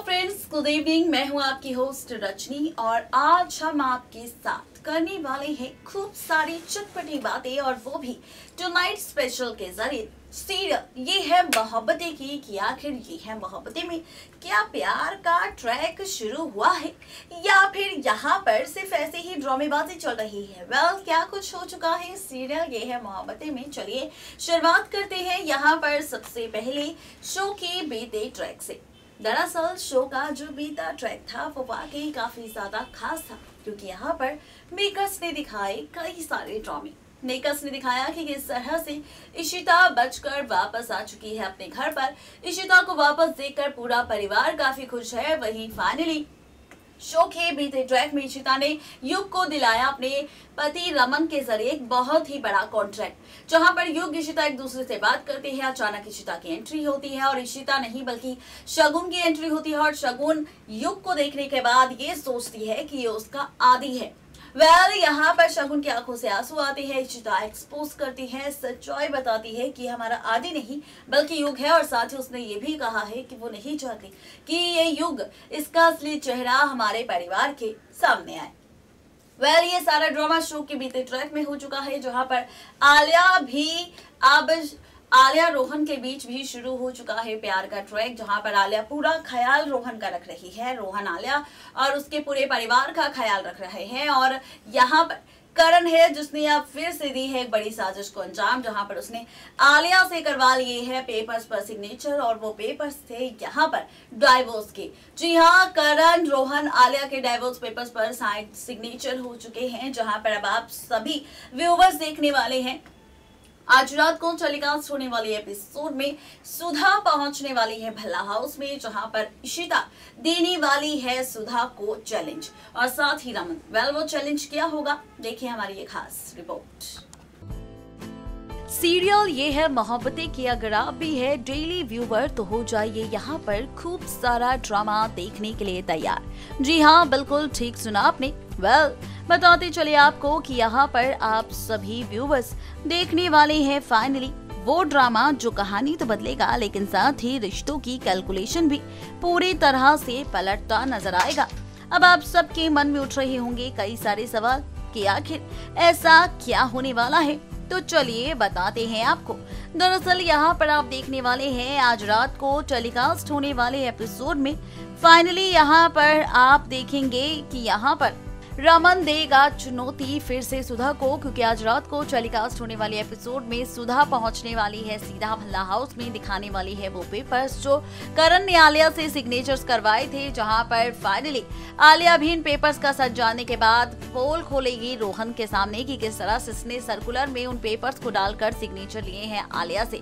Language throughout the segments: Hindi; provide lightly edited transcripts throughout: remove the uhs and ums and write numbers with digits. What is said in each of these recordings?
Friends, good evening. मैं हूं आपकी होस्ट रजनी और आज हम आपके साथ करने वाले हैं खूब सारी चटपटी बातें और वो भी टुनाइट स्पेशल के जरिए। सीरियल ये है मोहब्बतें की कि आखिर ये है मोहब्बतें में क्या प्यार का ट्रैक शुरू हुआ है या फिर यहाँ पर सिर्फ ऐसे ही ड्रामेबाजी चल रही है। क्या कुछ हो चुका है सीरियल ये है मोहब्बतें में। चलिए शुरुआत करते हैं यहाँ पर सबसे पहले शो के बीते ट्रैक से। दरअसल शो का जो बीता ट्रैक था वो वाकई काफी ज्यादा खास था, क्योंकि यहाँ पर मेकर्स ने दिखाए कई सारे ड्रामे। मेकर्स ने दिखाया कि किस तरह से इशिता बचकर वापस आ चुकी है अपने घर पर। इशिता को वापस देखकर पूरा परिवार काफी खुश है। वहीं फाइनली शो के बीते ट्रैक में इशिता ने युग को दिलाया अपने पति रमन के जरिए एक बहुत ही बड़ा कॉन्ट्रैक्ट, जहां पर युग इशिता एक दूसरे से बात करते हैं। अचानक इशिता की एंट्री होती है और इशिता नहीं बल्कि शगुन की एंट्री होती है और शगुन युग को देखने के बाद ये सोचती है कि ये उसका आदी है। यहाँ पर शगुन की आंखों से आंसू आते हैं। इशिता एक्सपोज करती है, सच्चाई बताती है कि हमारा आदि नहीं बल्कि युग है और साथ ही उसने ये भी कहा है कि वो नहीं चाहती कि ये युग इसका असली चेहरा हमारे परिवार के सामने आए। ये सारा ड्रामा शो के बीते ट्रैक में हो चुका है, जहां पर आलिया रोहन के बीच भी शुरू हो चुका है प्यार का ट्रैक, जहां पर आलिया पूरा ख्याल रोहन का रख रही है। रोहन आलिया और उसके पूरे परिवार का ख्याल रख रहे हैं। और यहाँ पर करण है जिसने अब फिर से दी है एक बड़ी साजिश को अंजाम, जहां पर उसने आलिया से करवा लिए हैं पेपर्स पर सिग्नेचर और वो पेपर्स थे यहाँ पर डाइवोर्स के। जी हाँ, करण रोहन आलिया के डाइवोर्स पेपर्स पर साइन सिग्नेचर हो चुके हैं, जहां पर अब आप सभी व्यूवर्स देखने वाले हैं। आज रात को टेलीकास्ट होने वाली एपिसोड में सुधा पहुंचने वाली है भल्ला हाउस में, जहां पर इशिता देने वाली है सुधा को चैलेंज और साथ ही रमन। वो चैलेंज क्या होगा, देखिए हमारी ये खास रिपोर्ट। सीरियल ये है मोहब्बतें की अगर आप भी है डेली व्यूवर तो हो जाइए यहाँ पर खूब सारा ड्रामा देखने के लिए तैयार। जी हाँ, बिल्कुल ठीक सुना आपने। बताते चले आपको कि यहाँ पर आप सभी व्यूवर्स देखने वाले हैं फाइनली वो ड्रामा जो कहानी तो बदलेगा लेकिन साथ ही रिश्तों की कैलकुलेशन भी पूरी तरह से पलटता नजर आएगा। अब आप सबके मन में उठ रहे होंगे कई सारे सवाल कि आखिर ऐसा क्या होने वाला है, तो चलिए बताते हैं आपको। दरअसल यहाँ पर आप देखने वाले हैं आज रात को टेलीकास्ट होने वाले एपिसोड में फाइनली यहाँ पर आप देखेंगे कि यहाँ पर रमन देगा चुनौती फिर से सुधा को, क्योंकि आज रात को टेलीकास्ट होने वाले एपिसोड में सुधा पहुंचने वाली है सीधा भल्ला हाउस में, दिखाने वाली है वो पेपर्स जो करण ने आलिया से सिग्नेचर्स करवाए थे। जहां पर फाइनली आलिया भी इन पेपर्स का सच जानने के बाद पोल खोलेगी रोहन के सामने कि किस तरह से इसने सर्कुलर में उन पेपर्स को डालकर सिग्नेचर लिए हैं आलिया से।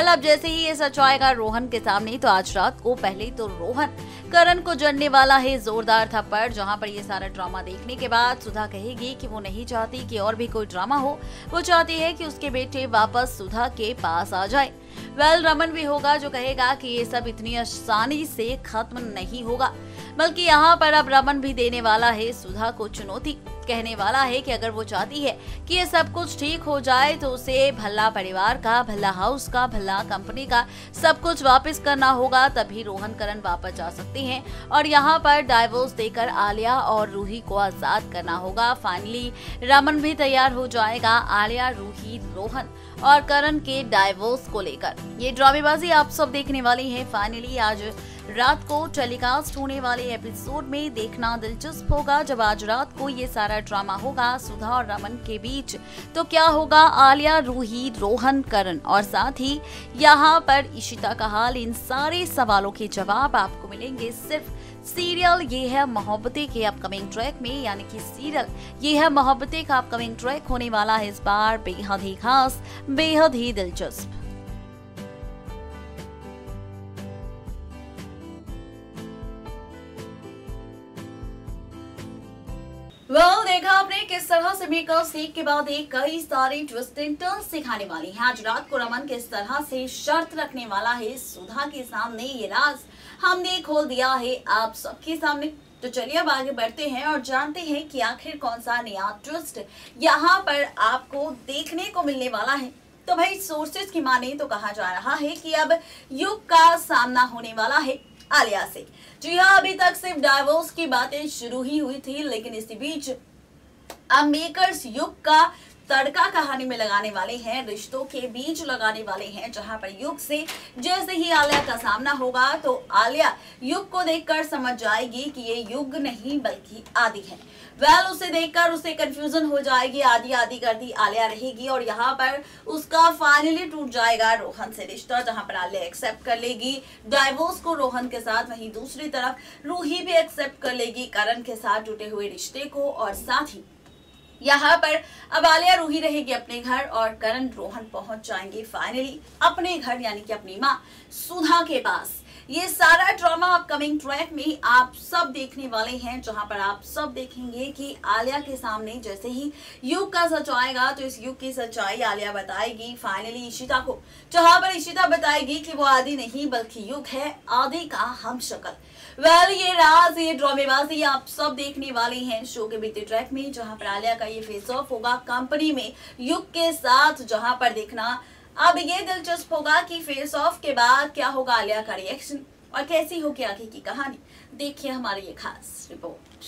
अब जैसे ही ये सच आएगा रोहन के सामने तो आज रात को पहले तो रोहन करण को जड़ने वाला है जोरदार थप्पड़। जहां पर ये सारा ड्रामा देखने के बाद सुधा कहेगी कि वो नहीं चाहती कि और भी कोई ड्रामा हो, वो चाहती है कि उसके बेटे वापस सुधा के पास आ जाए। रमन भी होगा जो कहेगा कि ये सब इतनी आसानी से खत्म नहीं होगा, बल्कि यहाँ पर अब रमन भी देने वाला है सुधा को चुनौती। कहने वाला है कि अगर वो चाहती है कि ये सब कुछ ठीक हो जाए तो उसे भल्ला परिवार का, भल्ला हाउस का, भल्ला कंपनी का सब कुछ वापस करना होगा, तभी रोहन करण वापस जा सकते हैं और यहाँ पर डाइवोर्स देकर आलिया और रूही को आजाद करना होगा। फाइनली रमन भी तैयार हो जाएगा आलिया, रूही, रोहन और करण के डाइवोर्स को लेकर। ये ड्रामेबाजी आप सब देखने वाली है फाइनली आज रात को टेलीकास्ट होने वाले एपिसोड में। देखना दिलचस्प होगा जब आज रात को ये सारा ड्रामा होगा सुधा और रमन के बीच। तो क्या होगा आलिया, रूही, रोहन, करण और साथ ही यहाँ पर इशिता का हाल, इन सारे सवालों के जवाब आपको मिलेंगे सिर्फ सीरियल ये है मोहब्बतें के अपकमिंग ट्रैक में। यानी कि सीरियल ये है मोहब्बतें का अपकमिंग ट्रैक होने वाला है इस बार बेहद ही खास, बेहद ही दिलचस्प। देखा आपने किस तरह से मेकर्स एक के बाद एक कई सारे ट्विस्ट एंड टर्न्स सिखाने वाली हैं। आज रात को रमन किस तरह से शर्त रखने वाला है सुधा के सामने, ये राज हमने खोल दिया है आप सबके सामने। तो चलिए अब आगे बढ़ते हैं और जानते हैं कि आखिर कौन सा नया ट्विस्ट यहाँ पर आपको देखने को मिलने वाला है। तो भाई सोर्सेज की माने तो कहा जा रहा है कि अब युग का सामना होने वाला है आलिया से। जी हाँ, अभी तक सिर्फ डाइवोर्स की बातें शुरू ही हुई थी, लेकिन इसी बीच अब मेकर्स युग का तड़का कहानी में लगाने वाले हैं, रिश्तों के बीच लगाने वाले हैं, जहां पर युग से जैसे ही आलिया का सामना होगा तो आलिया युग को देखकर समझ जाएगी कि ये युग नहीं बल्कि आदि है। उसे देखकर उसे कंफ्यूजन हो जाएगी, आदि आदि करती आलिया रहेगी और यहाँ पर उसका फाइनली टूट जाएगा रोहन से रिश्ता, जहां पर आलिया एक्सेप्ट कर लेगी डाइवोर्स को रोहन के साथ। वहीं दूसरी तरफ रूही भी एक्सेप्ट कर लेगी करण के साथ टूटे हुए रिश्ते को, और साथ ही यहाँ पर अब आलिया रूही रहेगी अपने घर और करण रोहन पहुंच जाएंगे फाइनली अपने घर, यानी कि अपनी माँ सुधा के पास। ये सारा ड्रामा अपकमिंग ट्रैक में आप सब देखने वाले हैं, जहां पर आप सब देखेंगे कि आलिया के सामने जैसे ही युग का सच आएगा तो इस युग की सच्चाई आलिया बताएगी फाइनली इशिता को, जहां पर इशिता बताएगी कि वो आदि नहीं बल्कि युग है, आदि का हमशक्ल। ये राज, ये ड्रामेबाजी आप सब देखने वाले हैं शो के बीते ट्रैक में, जहां पर आलिया का ये फेस ऑफ होगा कंपनी में युग के साथ, जहां पर देखना अब ये दिलचस्प होगा कि फेस ऑफ के बाद क्या होगा आलिया का रिएक्शन और कैसी होगी आगे की कहानी। देखिए हमारी ये खास रिपोर्ट।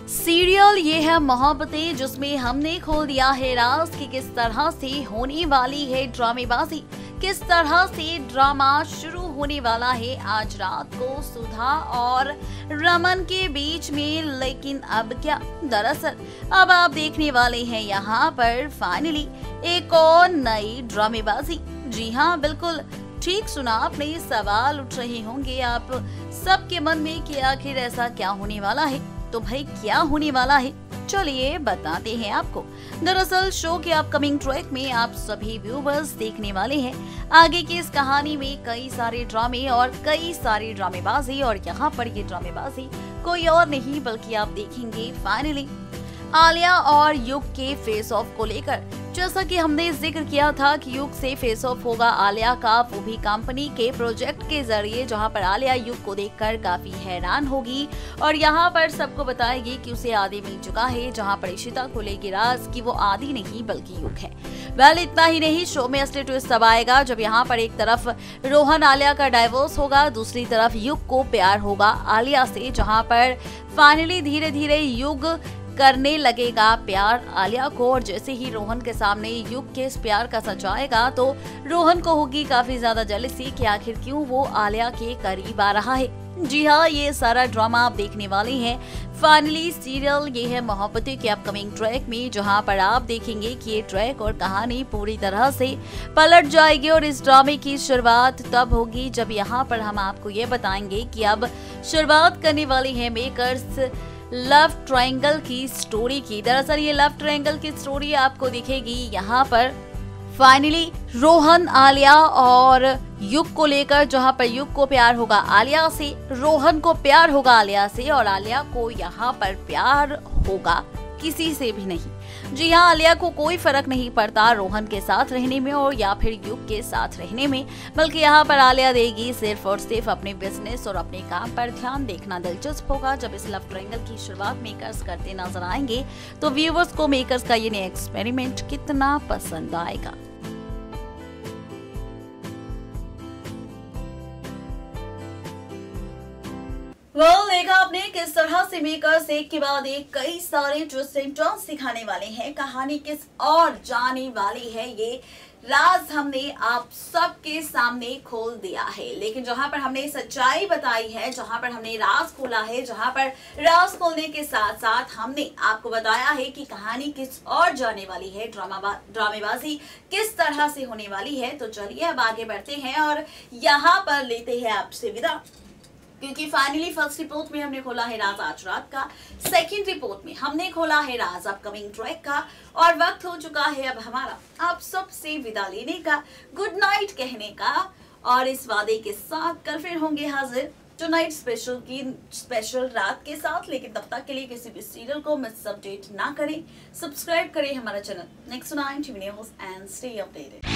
सीरियल ये है मोहब्बतें, जिसमें हमने खोल दिया है राज कि किस तरह से होने वाली है ड्रामेबाजी, किस तरह से ड्रामा शुरू होने वाला है आज रात को सुधा और रमन के बीच में। लेकिन अब क्या, दरअसल अब आप देखने वाले हैं यहाँ पर फाइनली एक और नई ड्रामेबाजी। जी हाँ, बिल्कुल ठीक सुना आपने। सवाल उठ रहे होंगे आप सबके मन में कि आखिर ऐसा क्या होने वाला है। तो भाई क्या होने वाला है, चलिए बताते हैं आपको। दरअसल शो के अपकमिंग ट्रैक में आप सभी व्यूवर्स देखने वाले हैं आगे की इस कहानी में कई सारे ड्रामे और कई सारी ड्रामेबाजी, और यहाँ पर ये ड्रामेबाजी कोई और नहीं बल्कि आप देखेंगे फाइनली आलिया और युग के फेस ऑफ को लेकर। जैसा कि हमने जिक्र किया था कि युग से फेस ऑफ होगा आलिया का, वो भी कंपनी के प्रोजेक्ट के जरिए, जहां पर आलिया युग को देखकर काफी हैरान होगी और यहां पर सबको बताएगी कि उसे आदि मिल चुका है, जहां पर इशिता को लेगी राज कि वो आदि नहीं बल्कि युग है। इतना ही नहीं, शो में असली ट्विस्ट तब आएगा जब यहाँ पर एक तरफ रोहन आलिया का डाइवोर्स होगा, दूसरी तरफ युग को प्यार होगा आलिया से, जहाँ पर फाइनली धीरे धीरे युग करने लगेगा प्यार आलिया को। और जैसे ही रोहन के सामने युग के इस प्यार का सच आएगा तो रोहन को होगी काफी ज्यादा जेलसी कि आखिर क्यों वो आलिया के करीब आ रहा है। जी हाँ, ये सारा ड्रामा आप देखने वाले हैं फाइनली सीरियल ये है मोहब्बतें के अपकमिंग ट्रैक में, जहां पर आप देखेंगे कि ये ट्रैक और कहानी पूरी तरह से पलट जाएगी। और इस ड्रामे की शुरुआत तब होगी जब यहाँ पर हम आपको ये बताएंगे कि अब शुरुआत करने वाली है मेकर्स लव ट्रायंगल की स्टोरी की। दरअसल ये लव ट्रायंगल की स्टोरी आपको दिखेगी यहाँ पर फाइनली रोहन आलिया और युग को लेकर, जहां पर युग को प्यार होगा आलिया से, रोहन को प्यार होगा आलिया से और आलिया को यहाँ पर प्यार होगा किसी से भी नहीं। जी हाँ, आलिया को कोई फर्क नहीं पड़ता रोहन के साथ रहने में और या फिर युग के साथ रहने में, बल्कि यहाँ पर आलिया देगी सिर्फ और सिर्फ अपने बिजनेस और अपने काम पर ध्यान। देखना दिलचस्प होगा जब इस लव ट्रायंगल की शुरुआत मेकर्स करते नजर आएंगे तो व्यूअर्स को मेकर्स का ये नया एक्सपेरिमेंट कितना पसंद आएगा। देखा आपने किस तरह से मेकर्स एक के बाद एक कई सारे ट्विस्ट एंड टर्न्स दिखाने वाले हैं। कहानी किस और जाने वाली है ये राज हमने आप सबके सामने खोल दिया है। लेकिन जहां पर हमने सच्चाई बताई है, जहां पर हमने राज खोला है, जहां पर राज खोलने के साथ साथ हमने आपको बताया है कि कहानी किस और जाने वाली है, ड्रामेबाजी किस तरह से होने वाली है। तो चलिए अब आगे बढ़ते हैं और यहाँ पर लेते हैं आपसे विदा, क्योंकि फाइनली फर्स्ट रिपोर्ट में हमने खोला है राज आज रात का, सेकंड रिपोर्ट में हमने खोला है राज अपकमिंग ट्रैक का, और वक्त हो चुका है अब हमारा आप सबसे विदा लेने का, गुड नाइट कहने का। और इस वादे के साथ कल फिर होंगे हाजिर टुनाइट स्पेशल की स्पेशल रात के साथ। लेकिन तब तक के लिए किसी भी सीरियल को मिस अपडेट ना करें, सब्सक्राइब करें हमारा channel next 9 TV news and stay updated.